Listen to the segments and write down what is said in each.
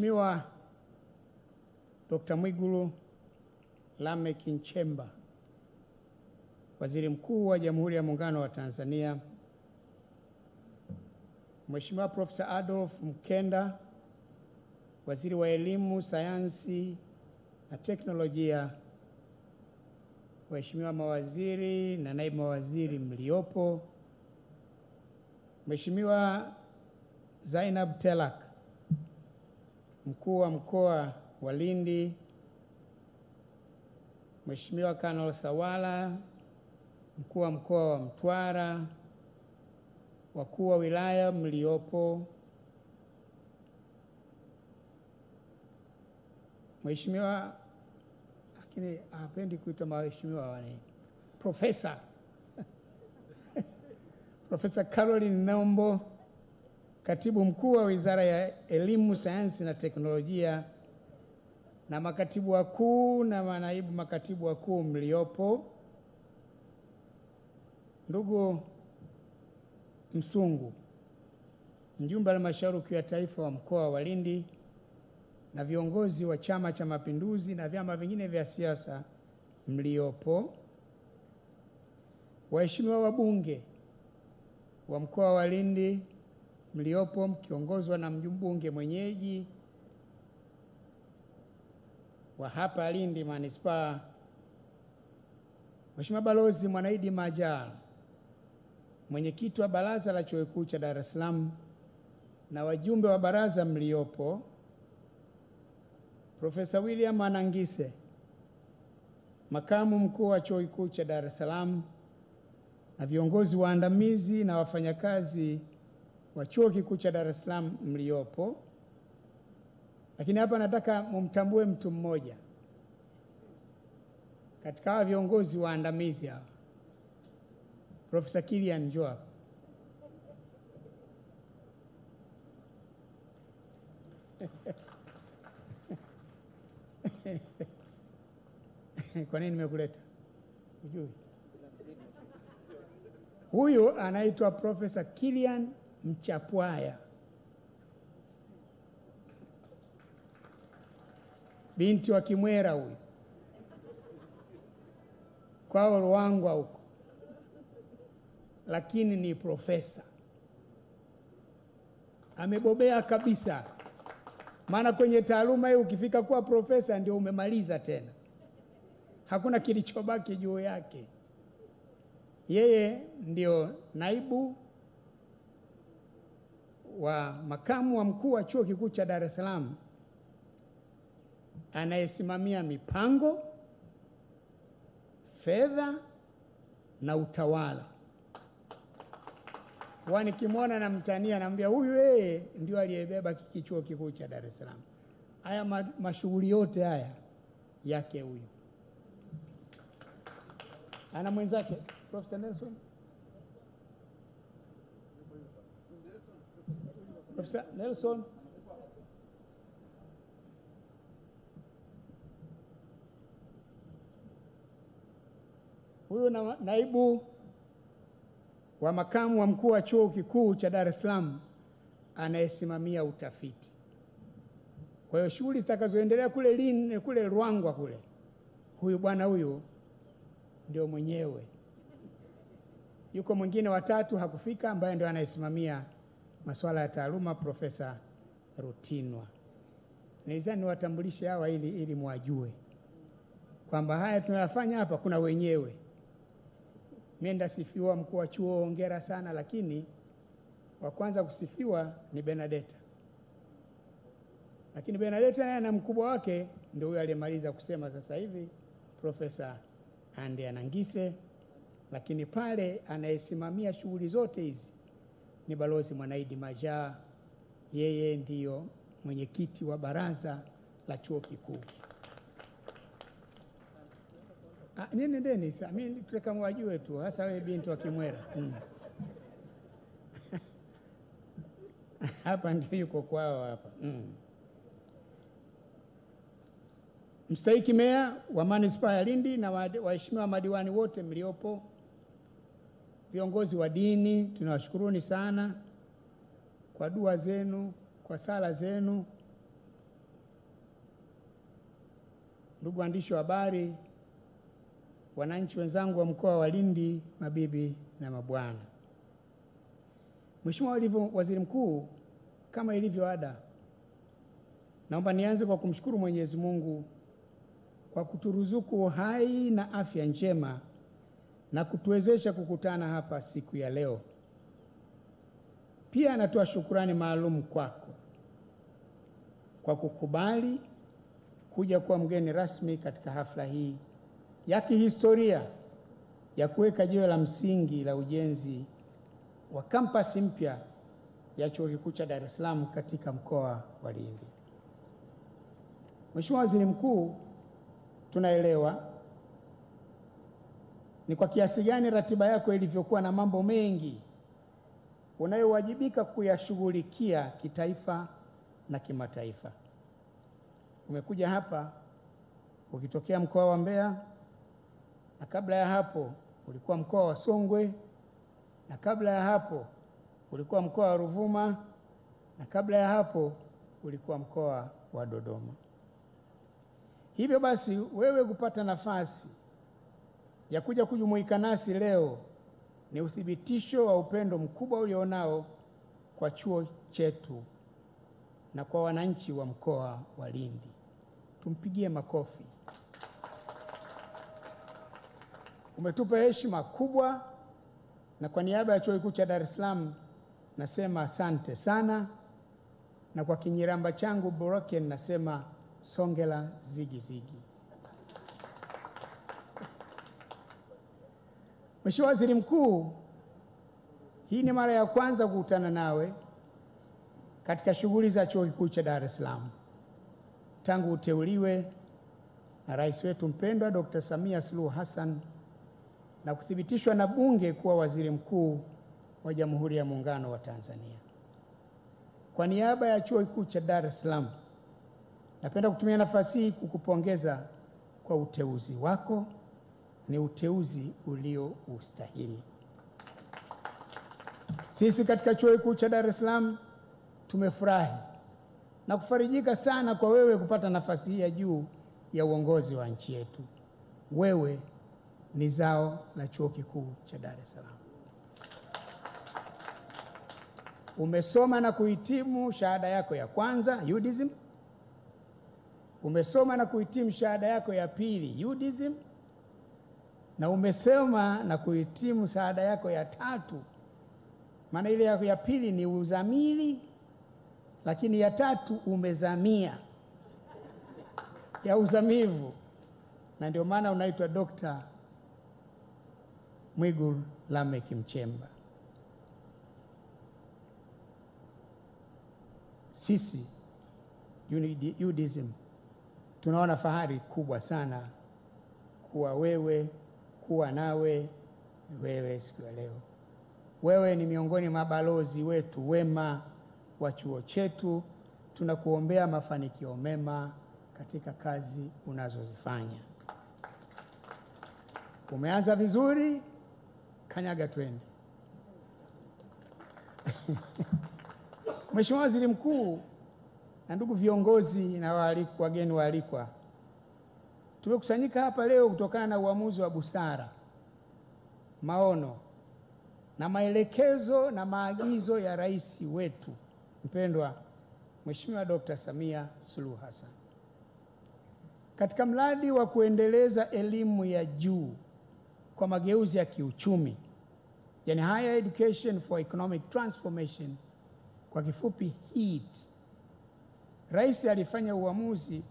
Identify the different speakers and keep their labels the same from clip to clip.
Speaker 1: Mheshimiwa Dr. Mwigulu Lameck Nchemba, Waziri Mkuu wa Jamhuri ya Muungano wa Tanzania, Mheshimiwa Profesa Adolf Mkenda, Waziri wa Elimu, Sayansi na Teknolojia, Waheshimiwa mawaziri na naibu mawaziri mliopo, Mheshimiwa Zainab Telak, Mkuu wa Mkoa wa Lindi, Mheshimiwa Kanol Sawala, Mkuu wa Mkoa wa Mtwara, wakuu wa wilaya mliopo, Mheshimiwa, lakini hapendi kuitwa mheshimiwa wale, Profesa Caroline Nombo, Katibu Mkuu wa Wizara ya Elimu, Sayansi na Teknolojia, na makatibu wakuu na manaibu makatibu wakuu mliopo, ndugu Msungu, mjumbe wa Halmashauri Kuu ya Taifa wa Mkoa wa Lindi, na viongozi wa Chama cha Mapinduzi na vyama vingine vya siasa mliopo, waheshimiwa wabunge wa Mkoa wa Lindi mliopo mkiongozwa na mbunge mwenyeji wa hapa Lindi Manispaa, Mheshimiwa Balozi Mwanaidi Majal, mwenyekiti wa Baraza la Chuo Kikuu cha Dar es Salaam, na wajumbe wa baraza mliopo, Profesa William Anangise, makamu mkuu wa Chuo Kikuu cha Dar es Salaam, na viongozi waandamizi na wafanyakazi wa Chuo Kikuu cha Dar es Salaam mliopo. Lakini hapa nataka mumtambue mtu mmoja katika hawa viongozi waandamizi hawa, Profesa Kilian, njoo hapa. Kwa nini nimekuleta? Hujui? Huyu anaitwa Profesa Kilian Mchapwaya, binti wa Kimwera huyu, kwao Ruangwa huko, lakini ni profesa, amebobea kabisa. Maana kwenye taaluma hii ukifika kuwa profesa ndio umemaliza tena, hakuna kilichobaki juu yake. Yeye ndio naibu wa makamu wa mkuu wa Chuo Kikuu cha Dar es Salaam, anayesimamia mipango, fedha na utawala. Nikimwona na mtania namwambia huyu yeye ndio aliyebeba Chuo Kikuu cha Dar es Salaam. Haya mashughuli yote haya yake huyu. Ana mwenzake Profesa Nelson. Profesa Nelson. Huyu na naibu wa makamu wa mkuu wa Chuo Kikuu cha Dar es Salaam anayesimamia utafiti. Kwa hiyo shughuli zitakazoendelea kule Ruangwa kule, huyu bwana huyu ndio mwenyewe. Yuko mwingine watatu hakufika, ambaye ndio anayesimamia masuala ya taaluma, Profesa Rutinwa. Nilizani niwatambulishe hawa ili mwajue kwamba haya tunayafanya hapa kuna wenyewe. Mimi ndasifiwa mkuu wa chuo, hongera sana, lakini wa kwanza kusifiwa ni Benedetta. Lakini Benedetta naye na mkubwa wake ndio huyo aliyemaliza kusema sasa hivi, Profesa Ande Anangise. Lakini pale anayesimamia shughuli zote hizi ni Balozi Mwanaidi Majaa, yeye ndiyo mwenyekiti wa baraza la chuo kikuu. Nini ndeni sasa, mimi tutaka mwajue tu, hasa wewe binti wa Kimwera. Hapa ndio yuko kwao hapa. Mstahiki Meya wa Manispaa ya Lindi na waheshimiwa madiwani wote mliopo, viongozi wa dini, tunawashukuruni sana kwa dua zenu, kwa sala zenu, ndugu waandishi wa habari, wananchi wenzangu wa mkoa wa Lindi, mabibi na mabwana. Mheshimiwa Waziri Mkuu, kama ilivyo ada, naomba nianze kwa kumshukuru Mwenyezi Mungu kwa kuturuzuku uhai na afya njema na kutuwezesha kukutana hapa siku ya leo. Pia natoa shukrani maalum kwako kwa kukubali kuja kuwa mgeni rasmi katika hafla hii ya kihistoria ya kuweka jiwe la msingi la ujenzi wa kampasi mpya ya Chuo Kikuu cha Dar es Salaam katika mkoa wa Lindi. Mheshimiwa Waziri Mkuu, tunaelewa ni kwa kiasi gani ratiba yako ilivyokuwa na mambo mengi unayowajibika kuyashughulikia kitaifa na kimataifa. Umekuja hapa ukitokea mkoa wa Mbeya, na kabla ya hapo ulikuwa mkoa wa Songwe, na kabla ya hapo ulikuwa mkoa wa Ruvuma, na kabla ya hapo ulikuwa mkoa wa Dodoma. Hivyo basi, wewe kupata nafasi ya kuja kujumuika nasi leo ni uthibitisho wa upendo mkubwa ulionao kwa chuo chetu na kwa wananchi wa mkoa wa Lindi. Tumpigie makofi. Umetupa heshima kubwa, na kwa niaba ya Chuo Kikuu cha Dar es Salaam nasema asante sana, na kwa Kinyiramba changu Broken nasema songela zigi zigi. Mheshimiwa Waziri Mkuu, hii ni mara ya kwanza kukutana nawe katika shughuli za Chuo Kikuu cha Dar es Salaam tangu uteuliwe na rais wetu mpendwa Dr. Samia Suluhu Hassan na kuthibitishwa na Bunge kuwa waziri mkuu wa Jamhuri ya Muungano wa Tanzania. Kwa niaba ya Chuo Kikuu cha Dar es Salaam, napenda kutumia nafasi hii kukupongeza kwa uteuzi wako. Ni uteuzi ulioustahili. Sisi katika Chuo Kikuu cha Dar es Salaam tumefurahi na kufarijika sana kwa wewe kupata nafasi hii ya juu ya uongozi wa nchi yetu. Wewe ni zao la Chuo Kikuu cha Dar es Salaam. Umesoma na kuhitimu shahada yako ya kwanza UDSM. Umesoma na kuhitimu shahada yako ya pili UDSM, na umesoma na kuhitimu shahada yako ya tatu. Maana ile yako ya pili ni uzamili, lakini ya tatu umezamia ya uzamivu, na ndio maana unaitwa Dr. Mwigulu Lameck Nchemba. Sisi UDSM tunaona fahari kubwa sana kuwa nawe siku ya leo. Wewe ni miongoni mwa mabalozi wetu wema wa chuo chetu. Tunakuombea mafanikio mema katika kazi unazozifanya. Umeanza vizuri, kanyaga twende. Mheshimiwa Waziri Mkuu na ndugu viongozi na wageni waalikwa, tumekusanyika hapa leo kutokana na uamuzi wa busara, maono na maelekezo na maagizo ya rais wetu mpendwa Mheshimiwa Dr. Samia Suluhu Hassan katika mradi wa kuendeleza elimu ya juu kwa mageuzi ya kiuchumi, yani Higher Education for Economic Transformation, kwa kifupi HEET. Rais alifanya uamuzi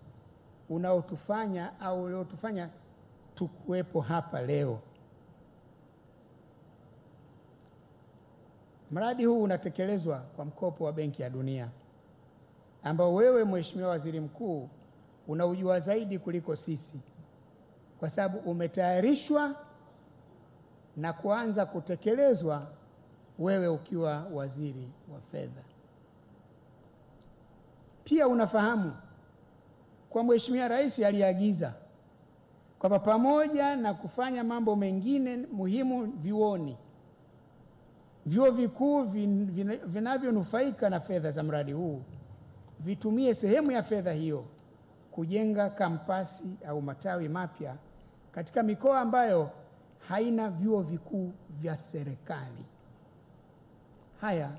Speaker 1: uliotufanya tukuwepo hapa leo. Mradi huu unatekelezwa kwa mkopo wa Benki ya Dunia ambao wewe Mheshimiwa Waziri Mkuu unaujua zaidi kuliko sisi, kwa sababu umetayarishwa na kuanza kutekelezwa wewe ukiwa waziri wa fedha. Pia unafahamu kwa Mheshimiwa Rais aliagiza kwamba pamoja na kufanya mambo mengine muhimu vyuoni, vyuo vikuu vinavyonufaika na fedha za mradi huu vitumie sehemu ya fedha hiyo kujenga kampasi au matawi mapya katika mikoa ambayo haina vyuo vikuu vya serikali. Haya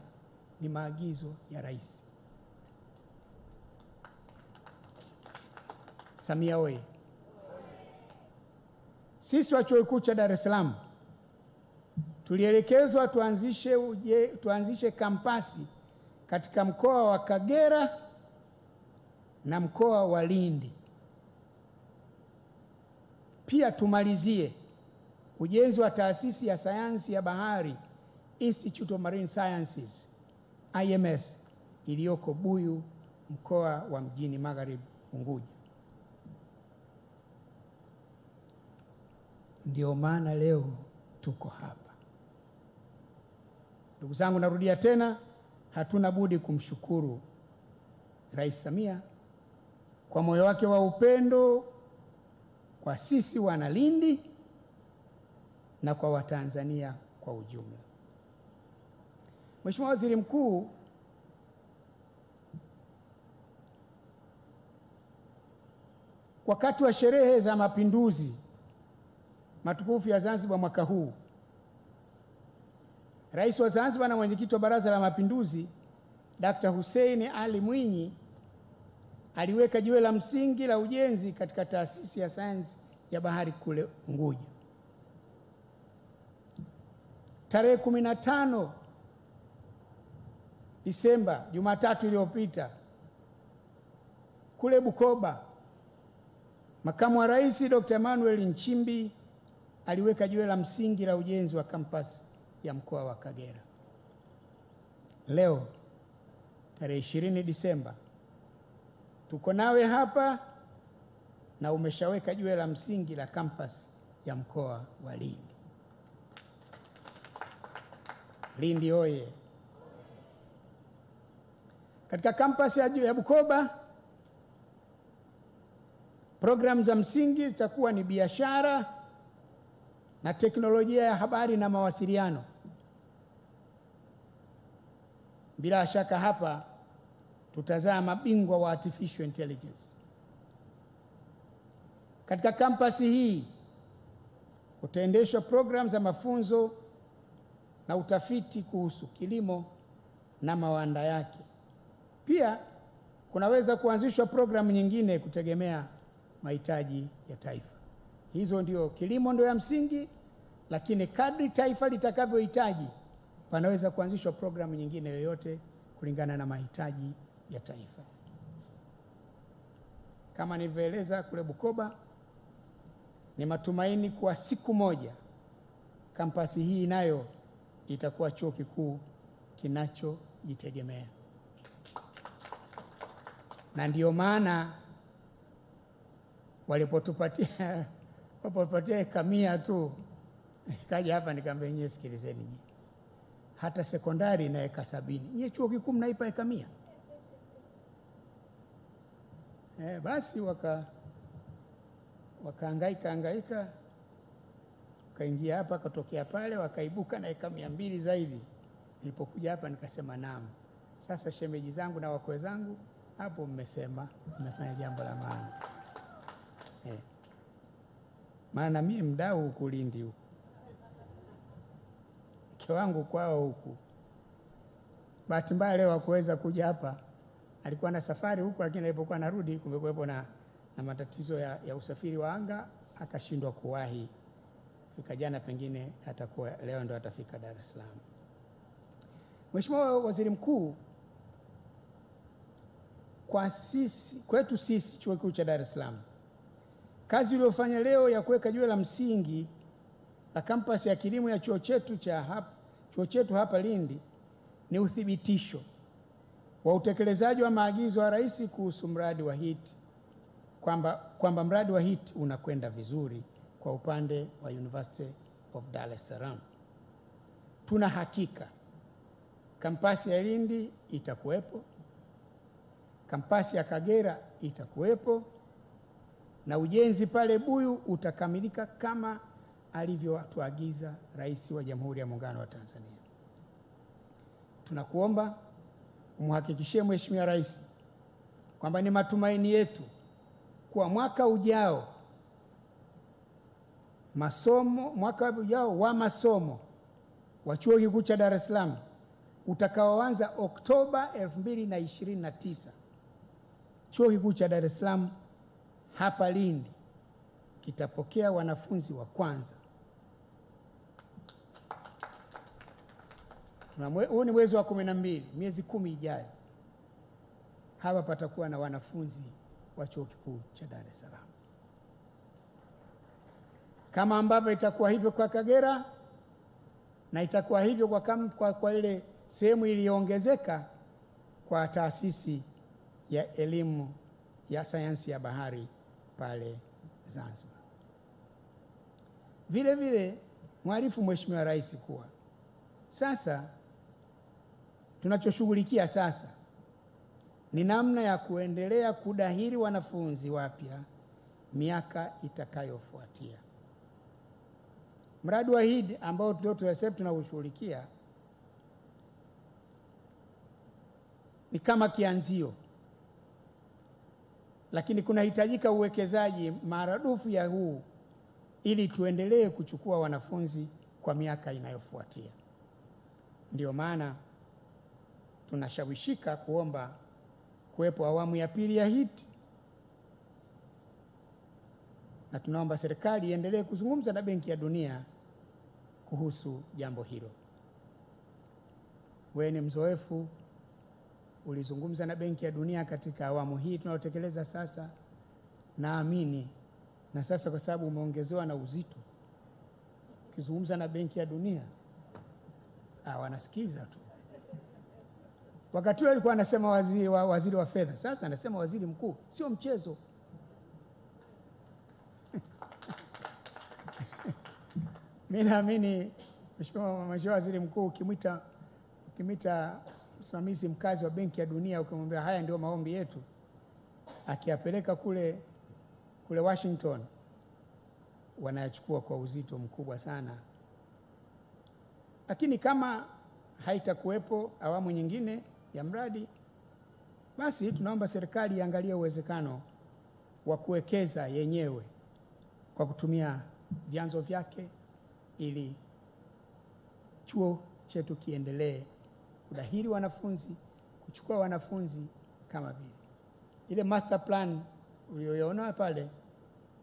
Speaker 1: ni maagizo ya Rais Samia oye! Sisi wa Chuo Kikuu cha Dar es Salaam tulielekezwa tuanzishe kampasi katika mkoa wa Kagera na mkoa wa Lindi. Pia tumalizie ujenzi wa taasisi ya sayansi ya bahari, Institute of Marine Sciences IMS, iliyoko Buyu, mkoa wa Mjini Magharibi, Unguja. Ndio maana leo tuko hapa. Ndugu zangu, narudia tena, hatuna budi kumshukuru Rais Samia kwa moyo wake wa upendo kwa sisi wana Lindi na kwa Watanzania kwa ujumla. Mheshimiwa Waziri Mkuu, wakati wa sherehe za mapinduzi matukufu ya Zanzibar mwaka huu, Rais wa Zanzibar na mwenyekiti wa Baraza la Mapinduzi Dr. Hussein Ali Mwinyi aliweka jiwe la msingi la ujenzi katika taasisi ya sayansi ya bahari kule Unguja. Tarehe 15 Disemba, Jumatatu iliyopita, kule Bukoba, Makamu wa Rais Dr. Emmanuel Nchimbi aliweka jiwe la msingi la ujenzi wa kampasi ya mkoa wa Kagera. Leo tarehe 20 Disemba tuko nawe hapa na umeshaweka jiwe la msingi la kampasi ya mkoa wa Lindi. Lindi oye! Katika kampasi ya Bukoba, programu za msingi zitakuwa ni biashara na teknolojia ya habari na mawasiliano. Bila shaka hapa tutazaa mabingwa wa artificial intelligence. Katika kampasi hii kutaendeshwa programu za mafunzo na utafiti kuhusu kilimo na mawanda yake. Pia kunaweza kuanzishwa programu nyingine kutegemea mahitaji ya taifa. Hizo ndio, kilimo ndio ya msingi, lakini kadri taifa litakavyohitaji panaweza kuanzishwa programu nyingine yoyote kulingana na mahitaji ya taifa. Kama nilivyoeleza kule Bukoba, ni matumaini kwa siku moja kampasi hii nayo itakuwa chuo kikuu kinachojitegemea. Na ndio maana walipotupatia eka 100 tu, nikaja hapa nikamwambia, nyie sikilizeni, nyie hata sekondari na eka 70, nyie chuo kikuu mnaipa eka 100? Basi wakahangaika wakaingia hapa, katokea pale, wakaibuka na eka 200 zaidi. Nilipokuja hapa nikasema, naam, sasa shemeji zangu na wakwe zangu, hapo mmesema, mmefanya jambo la maana. Maana mimi mdau huku Lindi huku, mke wangu kwao huku. Bahati mbaya leo hakuweza kuja hapa, alikuwa na safari huku, lakini alipokuwa narudi kumekuwepo na matatizo ya usafiri wa anga, akashindwa kuwahi fika jana, pengine atakuwa leo ndo atafika Dar es Salaam. Mheshimiwa Waziri Mkuu, kwetu sisi Chuo Kikuu cha Dar es Salaam, kazi iliyofanya leo ya kuweka jiwe la msingi la kampasi ya kilimo ya chuo chetu hapa Lindi ni uthibitisho wa utekelezaji wa maagizo ya Rais kuhusu mradi wa HIT, kwamba mradi wa HIT unakwenda vizuri kwa upande wa University of Dar es Salaam. Tuna hakika kampasi ya Lindi itakuwepo, kampasi ya Kagera itakuwepo, na ujenzi pale Buyu utakamilika kama alivyotuagiza Rais wa Jamhuri ya Muungano wa Tanzania. Tunakuomba umhakikishie Mheshimiwa Rais kwamba ni matumaini yetu kwa mwaka ujao wa masomo wa Chuo Kikuu cha Dar es Salaam utakaoanza Oktoba 2029, Chuo Kikuu cha Dar es Salaam hapa Lindi kitapokea wanafunzi wa kwanza. Huu ni mwezi wa 12, miezi 10 ijayo. Hapa patakuwa na wanafunzi wa Chuo Kikuu cha Dar es Salaam. Kama ambavyo itakuwa hivyo kwa Kagera na itakuwa hivyo kwa ile sehemu iliyoongezeka kwa taasisi ya elimu ya sayansi ya bahari pale Zanzibar. Vile vile mwarifu Mheshimiwa Rais kuwa sasa tunachoshughulikia sasa ni namna ya kuendelea kudahili wanafunzi wapya miaka itakayofuatia. Mradi wa HEED ambao tunaushughulikia ni kama kianzio, lakini kunahitajika uwekezaji maradufu ya huu ili tuendelee kuchukua wanafunzi kwa miaka inayofuatia. Ndio maana tunashawishika kuomba kuwepo awamu ya pili ya HEED, na tunaomba serikali iendelee kuzungumza na Benki ya Dunia kuhusu jambo hilo. Wewe ni mzoefu, ulizungumza na Benki ya Dunia katika awamu hii tunayotekeleza sasa, naamini na sasa kwa sababu umeongezewa na uzito, ukizungumza na Benki ya Dunia wanasikiza tu. Wakati huo alikuwa anasema waziri wa fedha, sasa anasema waziri mkuu. Sio mchezo. Mimi naamini Mheshimiwa Waziri Mkuu, ukimwita msimamizi mkazi wa Benki ya Dunia ukimwambia haya ndio maombi yetu, akiyapeleka kule Washington, wanayachukua kwa uzito mkubwa sana. Lakini kama haitakuwepo awamu nyingine ya mradi, basi tunaomba serikali iangalie uwezekano wa kuwekeza yenyewe kwa kutumia vyanzo vyake ili chuo chetu kiendelee kudahili wanafunzi, kuchukua wanafunzi kama vile. Ile master plan uliyoiona pale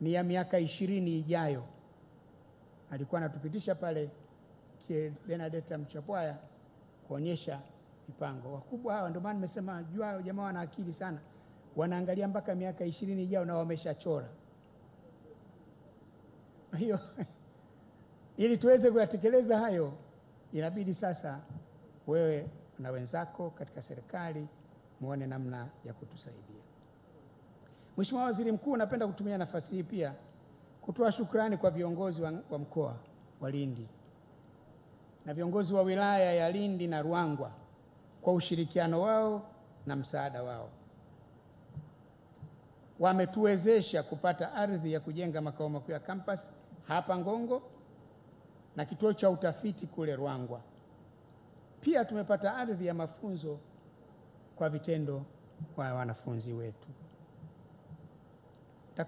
Speaker 1: ni ya miaka 20 ijayo. Alikuwa anatupitisha pale Benedetta Mchapwaya kuonyesha mipango. Wakubwa hawa, ndio maana nimesema jua jamaa wana akili sana. Wanaangalia mpaka miaka 20 ijayo na wameshachora. Hiyo ili tuweze kuyatekeleza hayo, inabidi sasa wewe na wenzako katika serikali muone namna ya kutusaidia. Mheshimiwa Waziri Mkuu, napenda kutumia nafasi hii pia kutoa shukrani kwa viongozi wa mkoa wa Lindi na viongozi wa wilaya ya Lindi na Ruangwa kwa ushirikiano wao na msaada wao. Wametuwezesha kupata ardhi ya kujenga makao makuu ya campus hapa Ngongo na kituo cha utafiti kule Ruangwa. Pia tumepata ardhi ya mafunzo kwa vitendo kwa wanafunzi wetu.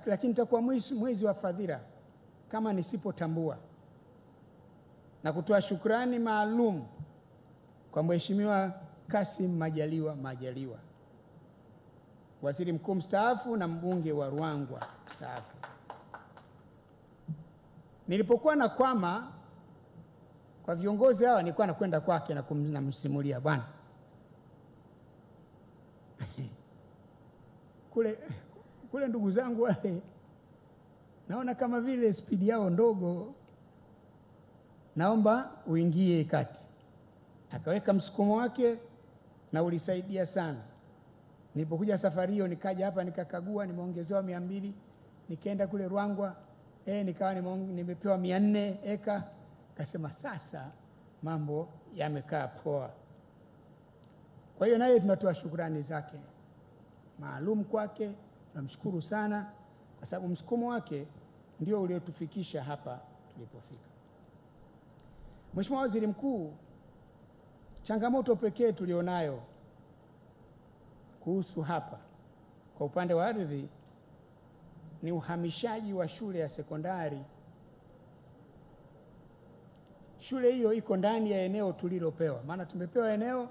Speaker 1: Lakini takuwa mwezi wa fadhila kama nisipotambua na kutoa shukrani maalum kwa Mheshimiwa Kassim Majaliwa, Waziri Mkuu mstaafu na mbunge wa Ruangwa mstaafu. Nilipokuwa nakwama kwa viongozi hawa, nilikuwa nakwenda kwake na kumsimulia, bwana kule ndugu zangu wale naona kama vile spidi yao ndogo, naomba uingie kati. Akaweka msukumo wake na ulisaidia sana. Nilipokuja safari hiyo nikaja hapa nikakagua, nimeongezewa 200, nikaenda kule Ruangwa nikawa nimepewa 400 eka. Kasema sasa mambo yamekaa poa. Kwa hiyo naye tunatoa shukrani zake maalum kwake. Tunamshukuru sana kwa sababu msukumo wake ndio uliotufikisha hapa tulipofika. Mheshimiwa Waziri Mkuu, changamoto pekee tulionayo kuhusu hapa kwa upande wa ardhi ni uhamishaji wa shule ya sekondari. Shule hiyo iko ndani ya eneo tulilopewa, maana tumepewa eneo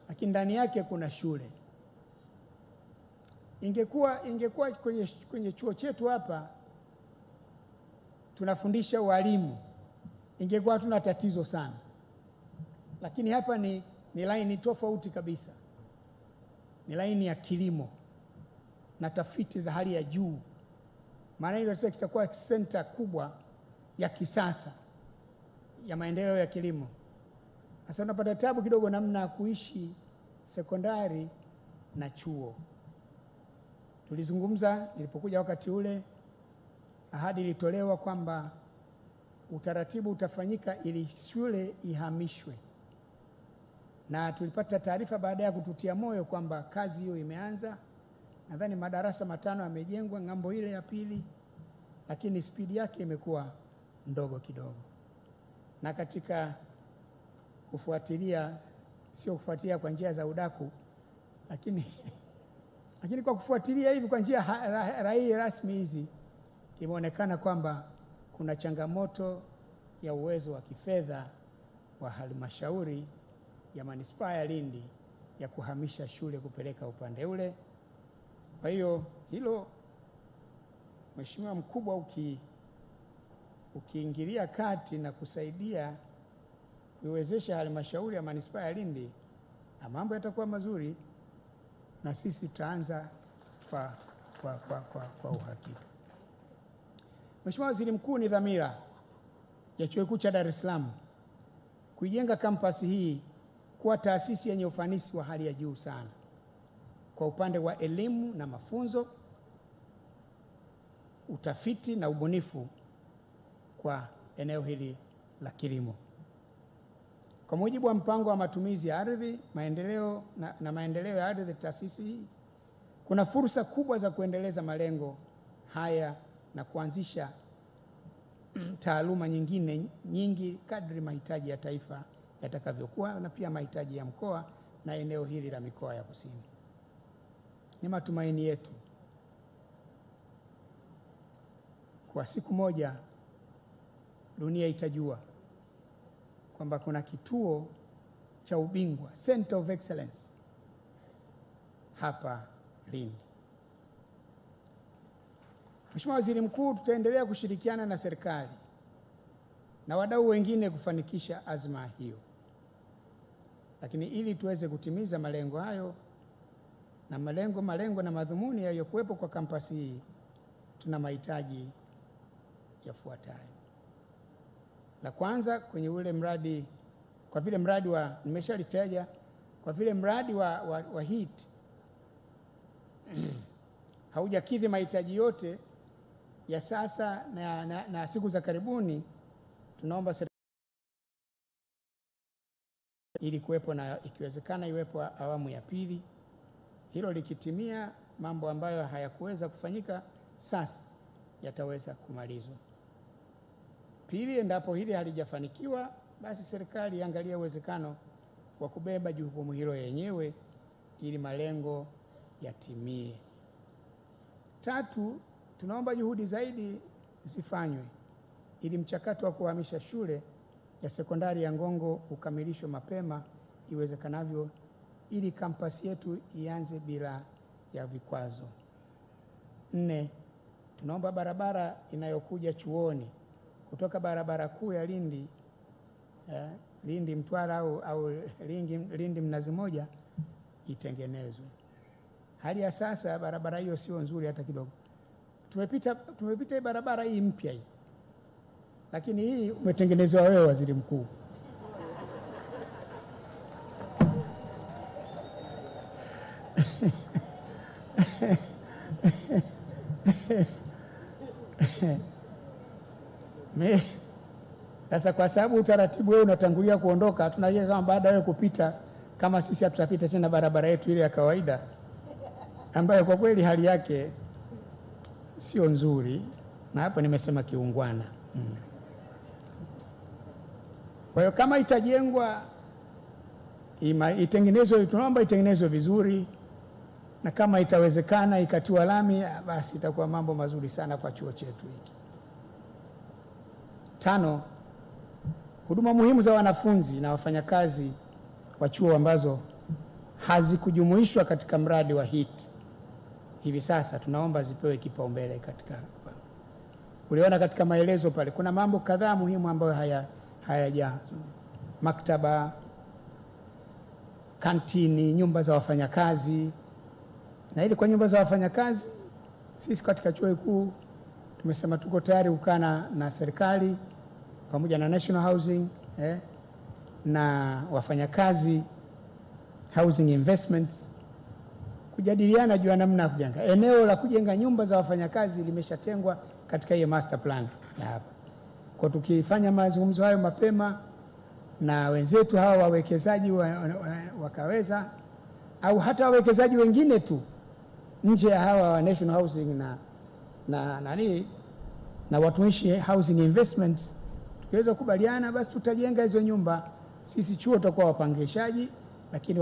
Speaker 1: lakini ndani yake kuna shule. Ingekuwa kwenye chuo chetu hapa tunafundisha walimu, ingekuwa hatuna tatizo sana, lakini hapa ni laini tofauti kabisa. Ni laini ya kilimo na tafiti za hali ya juu, maana hilo sasa kitakuwa center kubwa ya kisasa ya maendeleo ya kilimo. Sasa unapata tabu kidogo namna ya kuishi sekondari na chuo. Tulizungumza nilipokuja wakati ule, ahadi ilitolewa kwamba utaratibu utafanyika ili shule ihamishwe, na tulipata taarifa baada ya kututia moyo kwamba kazi hiyo imeanza. Nadhani madarasa 5 yamejengwa ng'ambo ile ya pili, lakini spidi yake imekuwa ndogo kidogo. Na katika kufuatilia, sio kufuatilia kwa njia za udaku, lakini kwa kufuatilia hivi kwa njia rasmi hizi, imeonekana kwamba kuna changamoto ya uwezo wa kifedha wa halmashauri ya manispaa ya Lindi ya kuhamisha shule kupeleka upande ule. Kwa hiyo hilo, Mheshimiwa Mkubwa, ukiingilia kati na kusaidia kuiwezesha halmashauri ya manispaa ya Lindi, mambo yatakuwa mazuri na sisi tutaanza kwa uhakika. Mheshimiwa Waziri Mkuu, ni dhamira ya Chuo Kikuu cha Dar es Salaam kuijenga kampasi hii kuwa taasisi yenye ufanisi wa hali ya juu sana kwa upande wa elimu na mafunzo, utafiti na ubunifu kwa eneo hili la kilimo. Kwa mujibu wa mpango wa matumizi ya ardhi, maendeleo na maendeleo ya ardhi taasisi hii, kuna fursa kubwa za kuendeleza malengo haya na kuanzisha taaluma nyingine nyingi kadri mahitaji ya taifa yatakavyokuwa na pia mahitaji ya mkoa na eneo hili la mikoa ya kusini. Ni matumaini yetu kwa siku moja dunia itajua kwamba kuna kituo cha ubingwa, Center of Excellence, hapa Lindi. Mheshimiwa Waziri Mkuu, tutaendelea kushirikiana na serikali na wadau wengine kufanikisha azma hiyo. Lakini ili tuweze kutimiza malengo hayo na malengo na madhumuni yaliyokuwepo kwa kampasi hii, tuna mahitaji yafuatayo. La kwanza, kwenye ule mradi, kwa vile mradi wa nimeshalitaja, kwa vile mradi wa HEET haujakidhi mahitaji yote ya sasa na siku za karibuni, tunaomba ili kuwepo na ikiwezekana iwepo awamu ya pili. Hilo likitimia, mambo ambayo hayakuweza kufanyika sasa yataweza kumalizwa. Pili, endapo hili halijafanikiwa, basi serikali iangalie uwezekano wa kubeba jukumu hilo yenyewe ili malengo yatimie. Tatu, tunaomba juhudi zaidi zifanywe ili mchakato wa kuhamisha shule ya sekondari ya Ngongo ukamilishwe mapema iwezekanavyo ili kampasi yetu ianze bila ya vikwazo. 4, tunaomba barabara inayokuja chuoni kutoka barabara kuu ya Lindi Mtwara au Lindi Mnazi Moja itengenezwe. Hali ya sasa barabara hiyo sio nzuri hata kidogo. Tumepita barabara hii mpya hii, lakini hii umetengenezwa wewe, Waziri Mkuu. Sasa kwa sababu utaratibu wewe unatangulia kuondoka, tunajua kama baada ya kupita, kama sisi hatutapita tena barabara yetu ile ya kawaida ambayo kwa kweli hali yake sio nzuri, na hapo nimesema kiungwana. Kwa hiyo kama itajengwa itengenezwe, tunaomba itengenezwe vizuri na kama itawezekana ikatiwa lami, basi itakuwa mambo mazuri sana kwa chuo chetu hiki. 5, huduma muhimu za wanafunzi na wafanyakazi wa chuo ambazo hazikujumuishwa katika mradi wa HEET hivi sasa tunaomba zipewe kipaumbele. Katika uliona katika maelezo pale kuna mambo kadhaa muhimu ambayo hayaja: maktaba, kantini, nyumba za wafanyakazi. Na ili kwa nyumba za wafanyakazi, sisi katika chuo kikuu tumesema tuko tayari kukaa na serikali pamoja na National Housing na wafanyakazi Housing Investments kujadiliana juu ya namna ya kujenga. Eneo la kujenga nyumba za wafanyakazi limeshatengwa katika hiyo master plan ya hapa. Kwa tukifanya mazungumzo hayo mapema na wenzetu hawa wawekezaji wakaweza, au hata wawekezaji wengine tu nje ya hawa wa National Housing na watumishi Housing Investments, tukiweza kubaliana, basi tutajenga hizo nyumba. Sisi chuo tutakuwa wapangishaji, lakini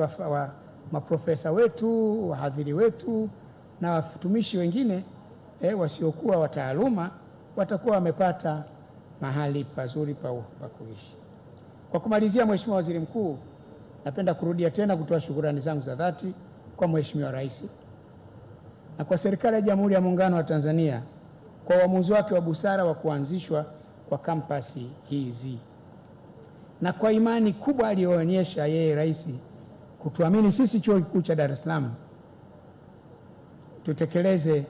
Speaker 1: maprofesa wetu, wahadhiri wetu na watumishi wengine wasiokuwa wa taaluma watakuwa wamepata mahali pazuri pa kuishi. Kwa kumalizia, Mheshimiwa Waziri Mkuu, napenda kurudia tena kutoa shukrani zangu za dhati kwa Mheshimiwa Rais na kwa serikali ya Jamhuri ya Muungano wa Tanzania kwa uamuzi wake wa busara wa kuanzishwa kwa kampasi hizi na kwa imani kubwa aliyoonyesha yeye Rais kutuamini sisi Chuo Kikuu cha Dar es Salaam tutekeleze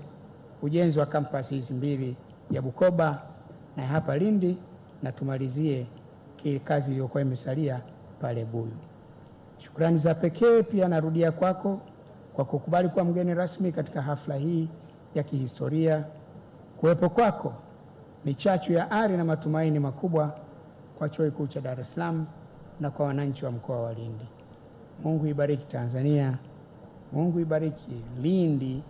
Speaker 1: ujenzi wa kampasi hizi mbili ya Bukoba na hapa Lindi, na tumalizie kazi iliyokuwa imesalia pale Buyu. Shukrani za pekee pia narudia kwako kwa kukubali kuwa mgeni rasmi katika hafla hii ya kihistoria. Kuwepo kwako ni chachu ya ari na matumaini makubwa kwa Chuo Kikuu cha Dar es Salaam na kwa wananchi wa mkoa wa Lindi. Mungu ibariki Tanzania, Mungu ibariki Lindi,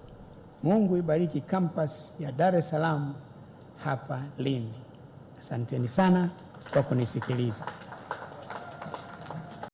Speaker 1: Mungu ibariki campus ya Dar es Salaam hapa Lindi. Asanteni sana kwa kunisikiliza.